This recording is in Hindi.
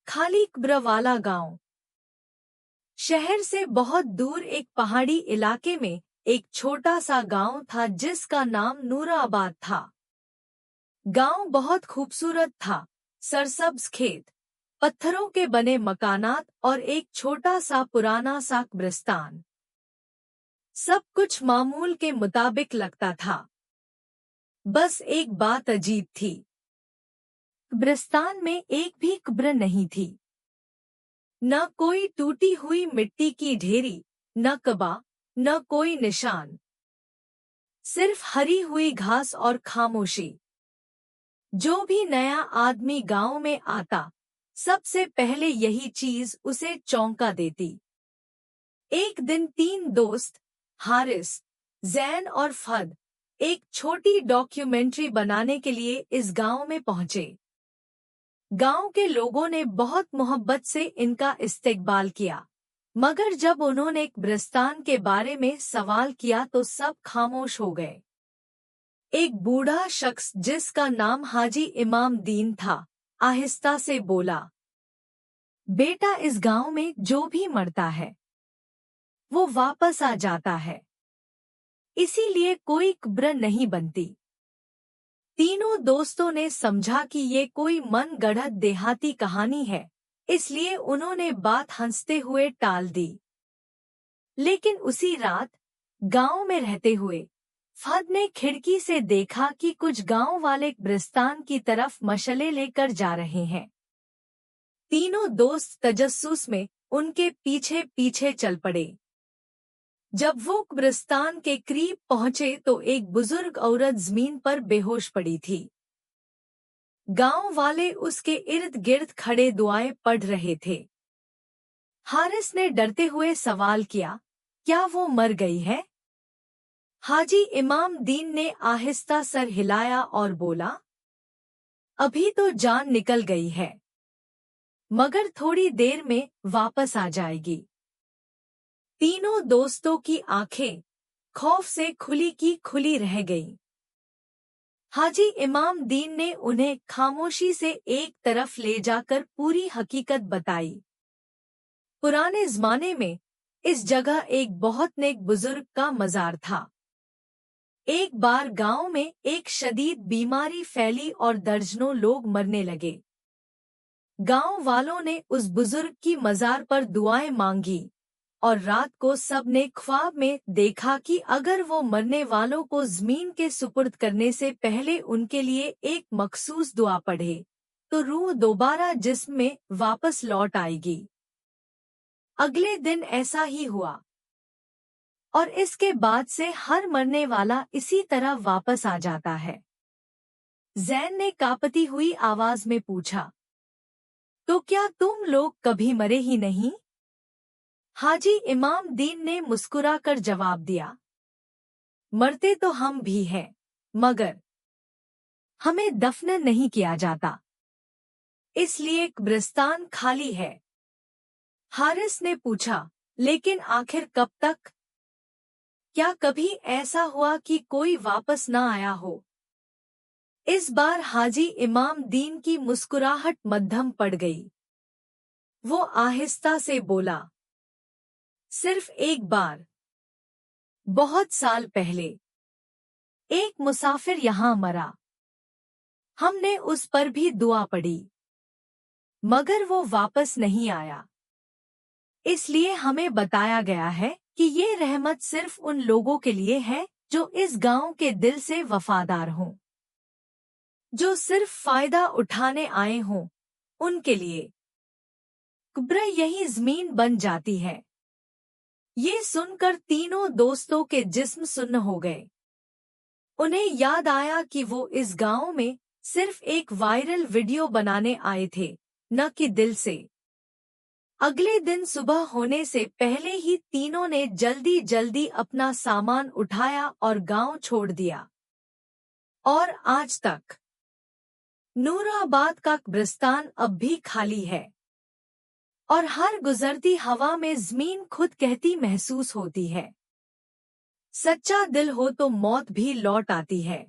खाली कब्र वाला गांव। शहर से बहुत दूर एक पहाड़ी इलाके में एक छोटा सा गांव था जिसका नाम नूराबाद था। गांव बहुत खूबसूरत था। सरसब्ज खेत, पत्थरों के बने मकानात और एक छोटा सा पुराना सा कब्रिस्तान। सब कुछ मामूल के मुताबिक लगता था। बस एक बात अजीब थी। कब्रिस्तान में एक भी कब्र नहीं थी। न कोई टूटी हुई मिट्टी की ढेरी, न कबा, न कोई निशान। सिर्फ हरी हुई घास और खामोशी। जो भी नया आदमी गांव में आता, सबसे पहले यही चीज उसे चौंका देती। एक दिन 3 दोस्त, हारिस, जैन और फहद, एक छोटी डॉक्यूमेंट्री बनाने के लिए इस गांव में पहुंचे। गांव के लोगों ने बहुत मोहब्बत से इनका इस्तकबाल किया, मगर जब उन्होंने कब्रिस्तान के बारे में सवाल किया तो सब खामोश हो गए। एक बूढ़ा शख्स जिसका नाम हाजी इमाम दीन था, आहिस्ता से बोला, बेटा, इस गांव में जो भी मरता है वो वापस आ जाता है, इसीलिए कोई कब्र नहीं बनती। तीनों दोस्तों ने समझा कि ये कोई मन गढ़ंत देहाती कहानी है, इसलिए उन्होंने बात हंसते हुए टाल दी। लेकिन उसी रात गांव में रहते हुए फहद ने खिड़की से देखा कि कुछ गांव वाले कब्रिस्तान की तरफ मशले लेकर जा रहे हैं। तीनों दोस्त तजस्सुस में उनके पीछे पीछे चल पड़े। जब वो कब्रिस्तान के करीब पहुंचे तो एक बुजुर्ग औरत जमीन पर बेहोश पड़ी थी। गांव वाले उसके इर्द गिर्द खड़े दुआएं पढ़ रहे थे। हारिस ने डरते हुए सवाल किया, क्या वो मर गई है? हाजी इमाम दीन ने आहिस्ता सर हिलाया और बोला, अभी तो जान निकल गई है, मगर थोड़ी देर में वापस आ जाएगी। तीनों दोस्तों की आंखें खौफ से खुली की खुली रह गईं। हाजी इमाम दीन ने उन्हें खामोशी से एक तरफ ले जाकर पूरी हकीकत बताई। पुराने जमाने में इस जगह एक बहुत नेक बुजुर्ग का मजार था। एक बार गांव में एक शदीद बीमारी फैली और दर्जनों लोग मरने लगे। गांव वालों ने उस बुजुर्ग की मजार पर दुआएं मांगी और रात को सबने ख्वाब में देखा कि अगर वो मरने वालों को जमीन के सुपुर्द करने से पहले उनके लिए एक मखसूस दुआ पढ़े तो रूह दोबारा जिस्म में वापस लौट आएगी। अगले दिन ऐसा ही हुआ और इसके बाद से हर मरने वाला इसी तरह वापस आ जाता है। जैन ने कांपती हुई आवाज में पूछा, तो क्या तुम लोग कभी मरे ही नहीं? हाजी इमाम दीन ने मुस्कुराकर जवाब दिया, मरते तो हम भी हैं, मगर हमें दफन नहीं किया जाता, इसलिए कब्रिस्तान खाली है। हारिस ने पूछा, लेकिन आखिर कब तक? क्या कभी ऐसा हुआ कि कोई वापस न आया हो? इस बार हाजी इमाम दीन की मुस्कुराहट मध्यम पड़ गई। वो आहिस्ता से बोला, सिर्फ एक बार, बहुत साल पहले एक मुसाफिर यहाँ मरा। हमने उस पर भी दुआ पढ़ी, मगर वो वापस नहीं आया। इसलिए हमें बताया गया है कि ये रहमत सिर्फ उन लोगों के लिए है जो इस गांव के दिल से वफादार हों, जो सिर्फ फायदा उठाने आए हों, उनके लिए कब्र यही जमीन बन जाती है। ये सुनकर तीनों दोस्तों के जिस्म सुन्न हो गए। उन्हें याद आया कि वो इस गांव में सिर्फ एक वायरल वीडियो बनाने आए थे, न कि दिल से। अगले दिन सुबह होने से पहले ही तीनों ने जल्दी जल्दी अपना सामान उठाया और गांव छोड़ दिया। और आज तक नूराबाद का कब्रिस्तान अब भी खाली है और हर गुजरती हवा में जमीन खुद कहती महसूस होती है, सच्चा दिल हो तो मौत भी लौट आती है।